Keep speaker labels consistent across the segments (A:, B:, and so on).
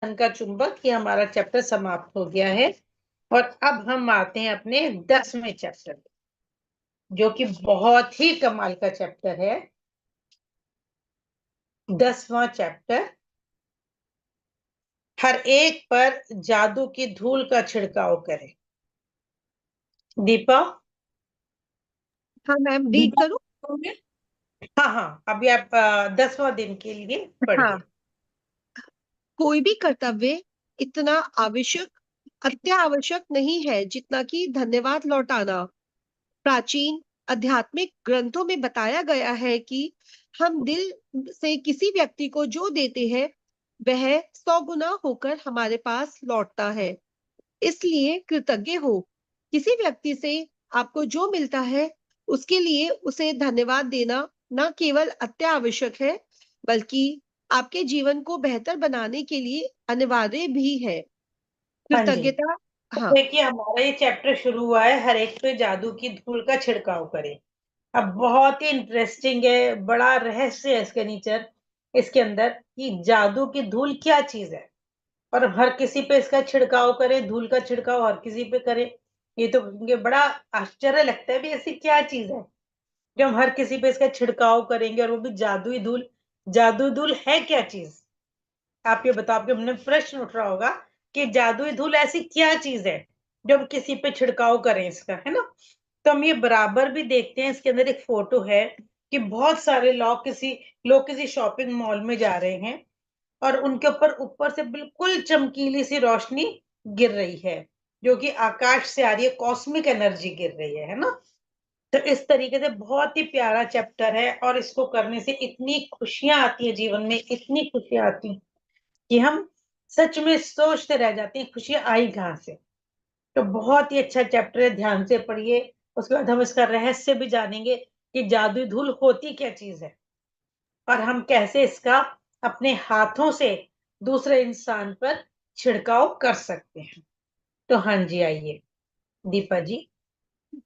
A: धन का चुंबक, ये हमारा चैप्टर समाप्त हो गया है। और अब हम आते हैं अपने 10वें चैप्टर, जो कि बहुत ही कमाल का चैप्टर है। 10वां चैप्टर, हर एक पर जादू की धूल का छिड़काव करें। दीपा।
B: हाँ मैम, रीड
A: दीपा,
B: करूँ?
A: हाँ हाँ, अभी आप 10वां दिन के लिए
B: हाँ।
A: पढ़िए।
B: कोई भी कर्तव्य इतना आवश्यक अत्यावश्यक नहीं है जितना कि धन्यवाद लौटाना। प्राचीन आध्यात्मिक ग्रंथों में बताया गया है कि हम दिल से किसी व्यक्ति को जो देते हैं वह 100 गुना होकर हमारे पास लौटता है। इसलिए कृतज्ञ हो। किसी व्यक्ति से आपको जो मिलता है उसके लिए उसे धन्यवाद देना न केवल अत्यावश्यक है बल्कि आपके जीवन को बेहतर बनाने के लिए अनिवार्य भी है।
A: हाँ जी,
B: कृतज्ञता।
A: तो
B: हाँ।
A: देखिए हमारा ये चैप्टर शुरू हुआ है, हर एक पे जादू की धूल का छिड़काव करें। अब बहुत ही इंटरेस्टिंग है, बड़ा रहस्य है इसके नीचे, इसके अंदर, कि जादू की धूल क्या चीज है और हर किसी पे इसका छिड़काव करें, धूल का छिड़काव हर किसी पे करें। ये तो ये बड़ा आश्चर्य लगता है भी, ऐसी क्या चीज है जो हम हर किसी पे इसका छिड़काव करेंगे, और वो भी जादुई धूल। जादुई धूल है क्या चीज? आप ये बताओ, आपके मन में प्रश्न उठ रहा होगा कि जादुई धूल ऐसी क्या चीज है जो हम किसी पे छिड़काव करें इसका, है ना? तो हम ये बराबर भी देखते हैं, इसके अंदर एक फोटो है कि बहुत सारे लोग किसी शॉपिंग मॉल में जा रहे हैं, और उनके ऊपर ऊपर से बिल्कुल चमकीली सी रोशनी गिर रही है, जो कि आकाश से आ रही है, कॉस्मिक एनर्जी गिर रही है ना? तो इस तरीके से बहुत ही प्यारा चैप्टर है, और इसको करने से इतनी खुशियां आती है जीवन में, इतनी खुशियां आती हैं कि हम सच में सोचते रह जाते हैं खुशियां आई कहाँ से। तो बहुत ही अच्छा चैप्टर है, ध्यान से पढ़िए। उसके बाद हम इसका रहस्य भी जानेंगे कि जादुई धूल होती क्या चीज है, और हम कैसे इसका अपने हाथों से दूसरे इंसान पर छिड़काव कर सकते हैं। तो हाँ जी, आइए दीपा जी।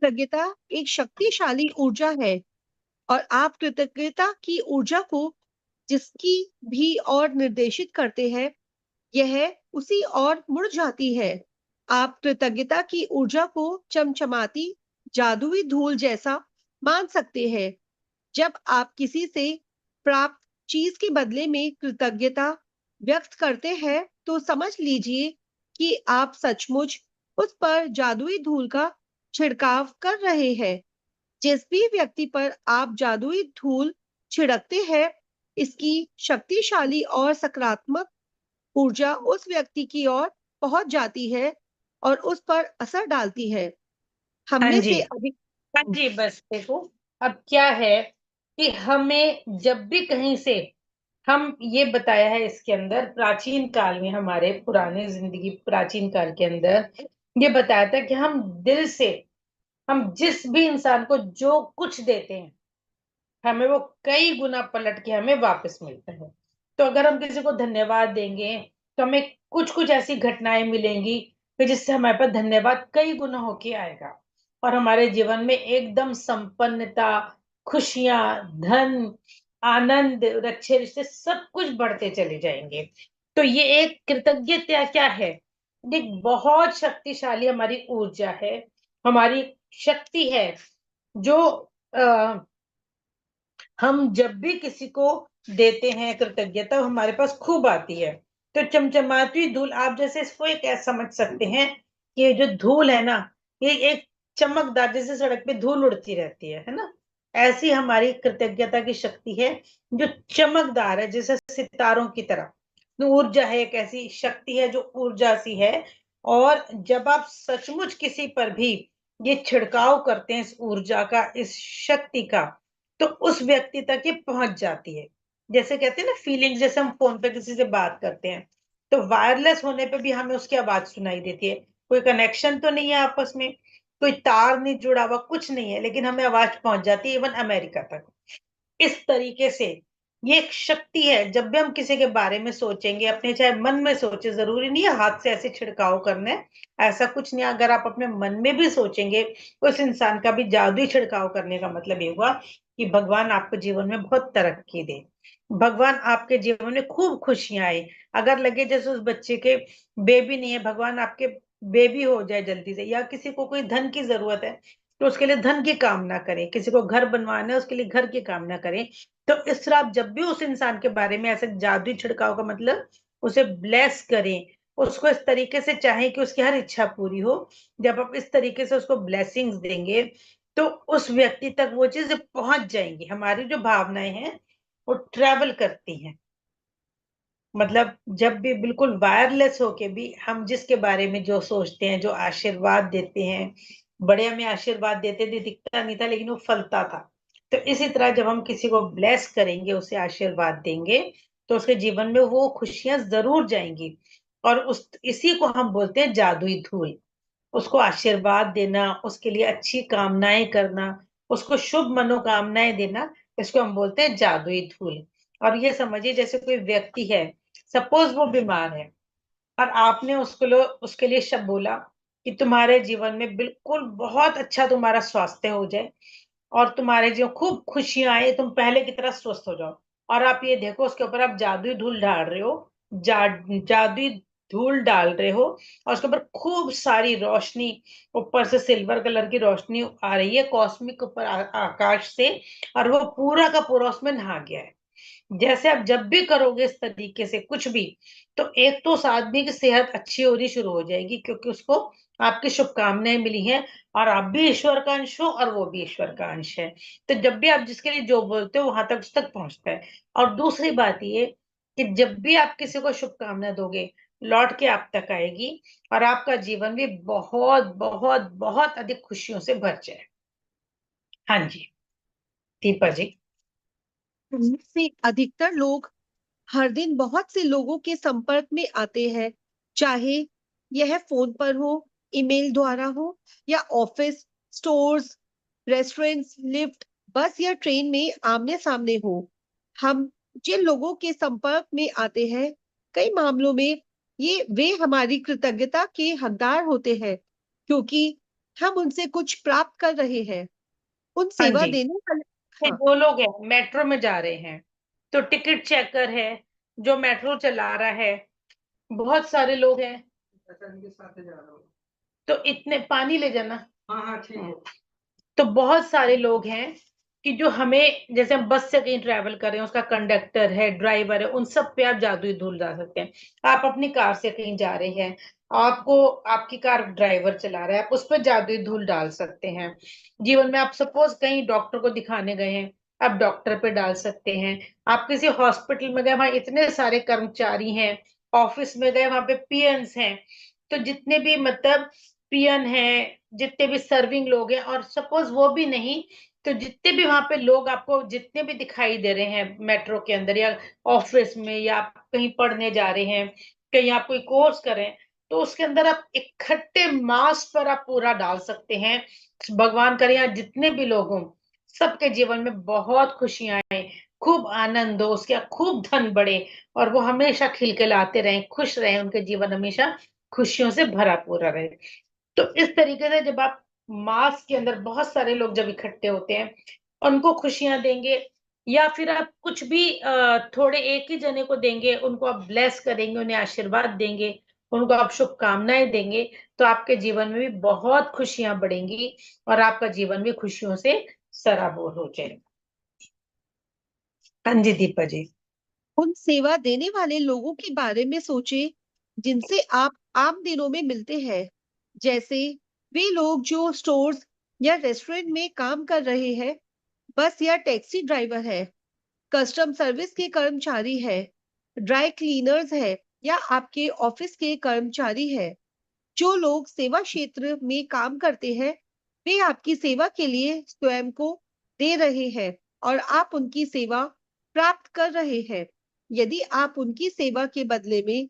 B: कृतज्ञता एक शक्तिशाली ऊर्जा है और आप कृतज्ञता की ऊर्जा को जिसकी भी और निर्देशित करते हैं यह उसी ओर मुड़ जाती है। आप कृतज्ञता की ऊर्जा को चमचमाती जादुई धूल जैसा मान सकते हैं। जब आप किसी से प्राप्त चीज के बदले में कृतज्ञता व्यक्त करते हैं तो समझ लीजिए कि आप सचमुच उस पर जादुई धूल का छिड़काव कर रहे हैं। जिस भी व्यक्ति पर आप जादुई धूल छिड़कते हैं इसकी शक्तिशाली और सकारात्मक ऊर्जा उस व्यक्ति की ओर पहुंच जाती है और उस पर असर डालती है। हम
A: हाँ
B: में
A: जी,
B: से अधिक।
A: हाँ जी, बस देखो, अब क्या है कि हमें जब भी कहीं से, हम ये बताया है इसके अंदर, प्राचीन काल में, हमारे पुराने जिंदगी प्राचीन काल के अंदर ये बताया था कि हम दिल से, हम जिस भी इंसान को जो कुछ देते हैं, हमें वो कई गुना पलट के हमें वापस मिलता है। तो अगर हम किसी को धन्यवाद देंगे तो हमें कुछ कुछ ऐसी घटनाएं मिलेंगी कि जिससे हमारे पास धन्यवाद कई गुना होके आएगा, और हमारे जीवन में एकदम संपन्नता, खुशियां, धन, आनंद, अच्छे रिश्ते, सब कुछ बढ़ते चले जाएंगे। तो ये एक कृतज्ञता क्या है, एक बहुत शक्तिशाली हमारी ऊर्जा है, हमारी शक्ति है, जो हम जब भी किसी को देते हैं कृतज्ञता, वो हमारे पास खूब आती है। तो चमचमाती धूल, आप जैसे इसको एक ऐसा समझ सकते हैं कि ये जो धूल है ना, ये एक चमकदार, जैसे सड़क पे धूल उड़ती रहती है ना? ऐसी हमारी कृतज्ञता की शक्ति है, जो चमकदार है जैसे सितारों की तरह। तो ऊर्जा है, एक ऐसी शक्ति है जो ऊर्जा सी है। और जब आप सचमुच किसी पर भी ये छिड़काव करते हैं इस ऊर्जा का, इस शक्ति का, तो उस व्यक्ति तक ये पहुंच जाती है। जैसे कहते हैं ना फीलिंग्स, जैसे हम फोन पे किसी से बात करते हैं तो वायरलेस होने पे भी हमें उसकी आवाज सुनाई देती है। कोई कनेक्शन तो नहीं है आपस में, कोई तार नहीं जुड़ा हुआ, कुछ नहीं है, लेकिन हमें आवाज पहुंच जाती है इवन अमेरिका तक। इस तरीके से ये एक शक्ति है। जब भी हम किसी के बारे में सोचेंगे, अपने चाहे मन में सोचे, जरूरी नहीं है हाथ से ऐसे छिड़काव करना है, ऐसा कुछ नहीं। अगर आप अपने मन में भी सोचेंगे उस इंसान का भी जादुई छिड़काव करने का मतलब ये हुआ कि भगवान आपको जीवन में बहुत तरक्की दे। भगवान आपके जीवन में खूब खुशियां आए। अगर लगे जैसे उस बच्चे के बेबी नहीं है, भगवान आपके बेबी हो जाए जल्दी से, या किसी को कोई धन की जरूरत है तो उसके लिए धन की कामना करें, किसी को घर बनवाना है उसके लिए घर की कामना करें। तो इस तरह आप जब भी उस इंसान के बारे में ऐसे जादुई छिड़काव का मतलब उसे ब्लेस करें, उसको इस तरीके से चाहें कि उसकी हर इच्छा पूरी हो। जब आप इस तरीके से उसको ब्लेसिंग्स देंगे तो उस व्यक्ति तक वो चीजें पहुंच जाएंगी। हमारी जो भावनाएं हैं वो ट्रैवल करती हैं। मतलब जब भी बिल्कुल वायरलेस होके भी हम जिसके बारे में जो सोचते हैं, जो आशीर्वाद देते हैं, बड़े हमें आशीर्वाद देते थे, दिखता नहीं था लेकिन वो फलता था। तो इसी तरह जब हम किसी को ब्लेस करेंगे, उसे आशीर्वाद देंगे, तो उसके जीवन में वो खुशियां जरूर जाएंगी। और उस इसी को हम बोलते हैं जादुई धूल। उसको आशीर्वाद देना, उसके लिए अच्छी कामनाएं करना, उसको शुभ मनोकामनाएं देना, इसको हम बोलते हैं जादुई धूल। और ये समझिए जैसे कोई व्यक्ति है, सपोज वो बीमार है, और आपने उसके लिए शब्द बोला कि तुम्हारे जीवन में बिल्कुल बहुत अच्छा तुम्हारा स्वास्थ्य हो जाए और तुम्हारे जो खूब खुशियां आए, तुम पहले की तरह स्वस्थ हो जाओ। और आप ये देखो उसके ऊपर आप जादुई धूल डाल रहे हो, जादुई धूल डाल रहे हो, और उसके ऊपर खूब सारी रोशनी, ऊपर से सिल्वर कलर की रोशनी आ रही है कॉस्मिक ऊपर आकाश से, और वो पूरा का पूरा उसमें नहा गया है। जैसे आप जब भी करोगे इस तरीके से कुछ भी, तो एक तो उस आदमी की सेहत अच्छी होनी शुरू हो जाएगी, क्योंकि उसको आपकी शुभकामनाएं मिली हैं, और आप भी ईश्वर का अंश हो और वो भी ईश्वर का अंश है। तो जब भी आप जिसके लिए जो बोलते हो वहां तक उस तक पहुंचता है। और दूसरी बात ये कि जब भी आप किसी को शुभकामना दोगे, लौट के आप तक आएगी, और आपका जीवन भी बहुत बहुत बहुत अधिक खुशियों से भर जाए। हाँ जी, दीपा जी।
B: इनमें से अधिकतर लोग हर दिन बहुत से लोगों के संपर्क में आते हैं, चाहे यह फोन पर हो, ईमेल द्वारा हो, या ऑफिस, स्टोर्स, रेस्टोरेंट्स, लिफ्ट, बस या ट्रेन में आमने सामने हो। हम जिन लोगों के संपर्क में आते हैं, कई मामलों में ये वे हमारी कृतज्ञता के हकदार होते हैं, क्योंकि हम उनसे कुछ प्राप्त कर रहे हैं। उन
A: हाँ
B: सेवा
A: जी,
B: देने वाले।
A: ये
B: हाँ।
A: दो लोग हैं, मेट्रो में जा रहे हैं, तो टिकट चेकर है जो मेट्रो चला रहा है, बहुत सारे लोग हैं। तो इतने पानी ले जाना। हाँ हाँ ठीक है। तो बहुत सारे लोग हैं कि जो हमें, जैसे हम बस से कहीं ट्रैवल कर रहे हैं, उसका कंडक्टर है, ड्राइवर है, उन सब पे आप जादुई धूल डाल सकते हैं। आप अपनी कार से कहीं जा रहे हैं, आपको आपकी कार ड्राइवर चला रहा है, आप उस पर जादुई धूल डाल सकते हैं। जीवन में आप सपोज कहीं डॉक्टर को दिखाने गए हैं, आप डॉक्टर पे डाल सकते हैं। आप किसी हॉस्पिटल में गए, वहां इतने सारे कर्मचारी हैं, ऑफिस में गए वहां पे पीएन्स हैं, तो जितने भी मतलब पियन है, जितने भी सर्विंग लोग हैं, और सपोज वो भी नहीं, तो जितने भी वहां पे लोग आपको जितने भी दिखाई दे रहे हैं मेट्रो के अंदर या ऑफिस में, या आप कहीं पढ़ने जा रहे हैं, कहीं आप कोई कोर्स करें, तो उसके अंदर आप इकट्ठे मास पर आप पूरा डाल सकते हैं। भगवान करे यहाँ जितने भी लोग हों, सबके जीवन में बहुत खुशियां आए, खूब आनंद हो, उसके यहाँ खूब धन बढ़े, और वो हमेशा खिलखिलाते रहें, खुश रहें, उनके जीवन हमेशा खुशियों से भरा पूरा रहे। तो इस तरीके से जब आप मास के अंदर बहुत सारे लोग जब इकट्ठे होते हैं, उनको खुशियां देंगे, या फिर आप कुछ भी थोड़े एक ही जने को देंगे, उनको आप ब्लेस करेंगे, उन्हें आशीर्वाद देंगे, उनको आप शुभकामनाएं देंगे, तो आपके जीवन में भी बहुत खुशियां बढ़ेंगी, और आपका जीवन भी खुशियों से सराबोर हो जाएगा। हाँ जी, दीपा जी।
B: उन सेवा देने वाले लोगों के बारे में सोचें जिनसे आप आम दिनों में मिलते हैं, जैसे वे लोग जो स्टोर्स या रेस्टोरेंट में काम कर रहे हैं, बस या टैक्सी ड्राइवर है, कस्टम सर्विस के कर्मचारी है, ड्राई क्लीनर्स है, या आपके ऑफिस के कर्मचारी है। जो लोग सेवा क्षेत्र में काम करते हैं, वे आपकी सेवा के लिए स्वयं को दे रहे हैं और आप उनकी सेवा प्राप्त कर रहे हैं। यदि आप उनकी सेवा के बदले में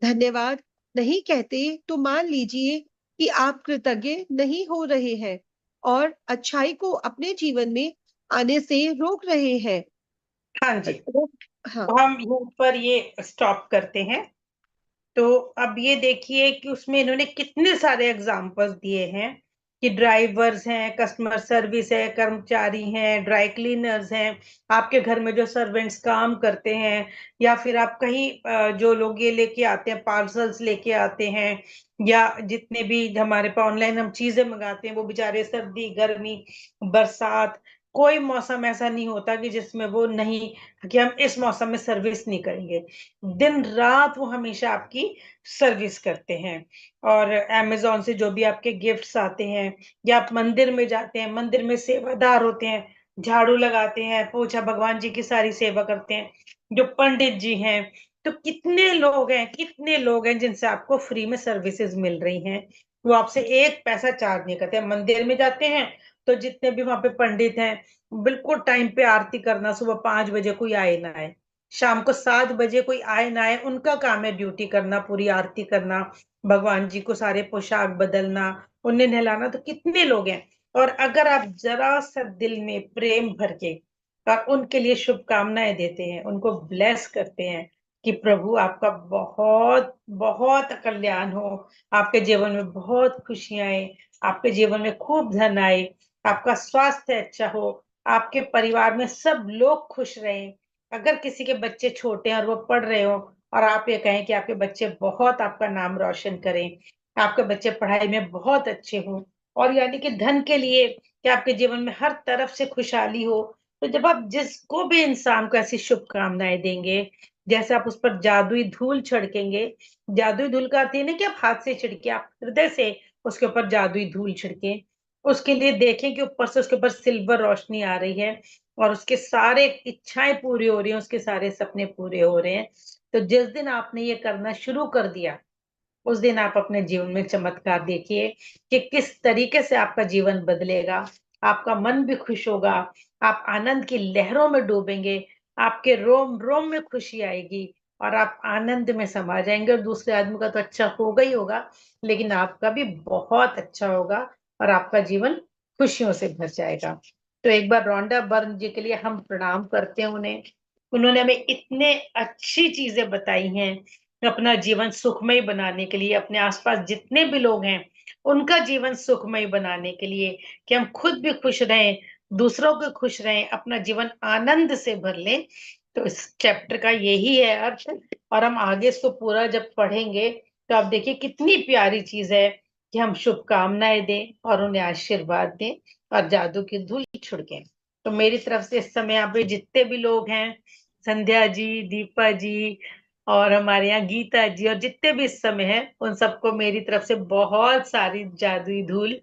B: धन्यवाद नहीं कहते, तो मान लीजिए कि आप कृतज्ञ नहीं हो रहे हैं और अच्छाई को अपने जीवन में आने से रोक रहे हैं।
A: हाँ जी,
B: हाँ।
A: तो हम यहाँ पर ये स्टॉप करते हैं। तो अब ये देखिए कि उसमें इन्होंने कितने सारे एग्जाम्पल्स दिए हैं कि ड्राइवर्स हैं, कस्टमर सर्विस है, कर्मचारी हैं, ड्राई क्लीनर्स हैं, आपके घर में जो सर्वेंट्स काम करते हैं, या फिर आप कहीं जो लोग ये लेके आते हैं, पार्सल्स लेके आते हैं, या जितने भी हमारे पे ऑनलाइन हम चीजें मंगाते हैं, वो बेचारे सर्दी, गर्मी, बरसात, कोई मौसम ऐसा नहीं होता कि जिसमें वो नहीं, कि हम इस मौसम में सर्विस नहीं करेंगे। दिन रात वो हमेशा आपकी सर्विस करते हैं। और अमेज़न से जो भी आपके गिफ्ट्स आते हैं, या आप मंदिर में जाते हैं, मंदिर में सेवादार होते हैं, झाड़ू लगाते हैं, पोछा, भगवान जी की सारी सेवा करते हैं, जो पंडित जी हैं, तो कितने लोग हैं जिनसे आपको फ्री में सर्विसेज़ मिल रही हैं। वो आपसे 1 पैसा चार्ज नहीं करते। मंदिर में जाते हैं, तो जितने भी वहाँ पे पंडित हैं, बिल्कुल टाइम पे आरती करना, सुबह 5 बजे कोई आए ना आए, शाम को 7 बजे कोई आए ना आए, उनका काम है ड्यूटी करना, पूरी आरती करना, भगवान जी को सारे पोशाक बदलना, उन्हें नहलाना। तो कितने लोग हैं। और अगर आप जरा-सा दिल में प्रेम भर के उनके लिए शुभकामनाएँ देते हैं, उनको ब्लेस करते हैं कि प्रभु आपका बहुत, बहुत कल्याण हो, आपके जीवन में बहुत खुशियाँ आए, आपके जीवन में खूब धन आए, आपका स्वास्थ्य अच्छा हो, आपके परिवार में सब लोग खुश रहें। अगर किसी के बच्चे छोटे हैं और वो पढ़ रहे हो, और आप ये कहें कि आपके बच्चे बहुत आपका नाम रोशन करें, आपके बच्चे पढ़ाई में बहुत अच्छे हों, और यानी कि धन के लिए कि आपके जीवन में हर तरफ से खुशहाली हो। तो जब आप जिसको भी इंसान को ऐसी शुभकामनाएँ देंगे, जैसे आप उस पर जादुई धूल छिड़केंगे, जादुई धूल का अर्थ ये नहीं कि आप हाथ से छिड़के, आप हृदय से उसके ऊपर जादुई धूल छिड़कें। उसके लिए देखें कि ऊपर से उसके ऊपर सिल्वर रोशनी आ रही है, और उसके सारे इच्छाएँ पूरी हो रही हैं, उसके सारे सपने पूरे हो रहे हैं। तो जिस दिन आपने ये करना शुरू कर दिया, उस दिन आप अपने जीवन में चमत्कार देखिए कि किस तरीके से आपका जीवन बदलेगा। आपका मन भी खुश होगा, आप आनंद की लहरों में डूबेंगे, आपके रोम-रोम में खुशी आएगी, और आप आनंद में समा जाएँगे, और दूसरे आदमी का तो अच्छा होगा ही होगा, लेकिन आपका भी बहुत अच्छा होगा, और आपका जीवन खुशियों से भर जाएगा। तो एक बार रॉन्डा बर्न जी के लिए हम प्रणाम करते हैं उन्हें। उन्होंने हमें इतने अच्छी चीज़ें बताई हैं, अपना जीवन सुखमय बनाने के लिए, अपने आस-पास जितने भी लोग हैं, उनका जीवन सुखमय बनाने के लिए, कि हम खुद भी खुश रहें, दूसरों को खुश रहें, अपना जीवन आनंद से भर लें। तो इस चैप्टर का यही है अर्थ। और हम आगे इसको पूरा जब पढ़ेंगे, तो आप देखिए कितनी प्यारी चीज़ है कि हम शुभकामनाएँ दें और उन्हें आशीर्वाद दें, और जादू की धूल छिड़कें। तो मेरी तरफ से इस समय यहाँ पे जितने भी लोग हैं, संध्या जी, दीपा जी, और हमारे यहाँ गीता जी, और जितने भी इस समय हैं, उन सबको मेरी तरफ से बहुत सारी जादुई धूल,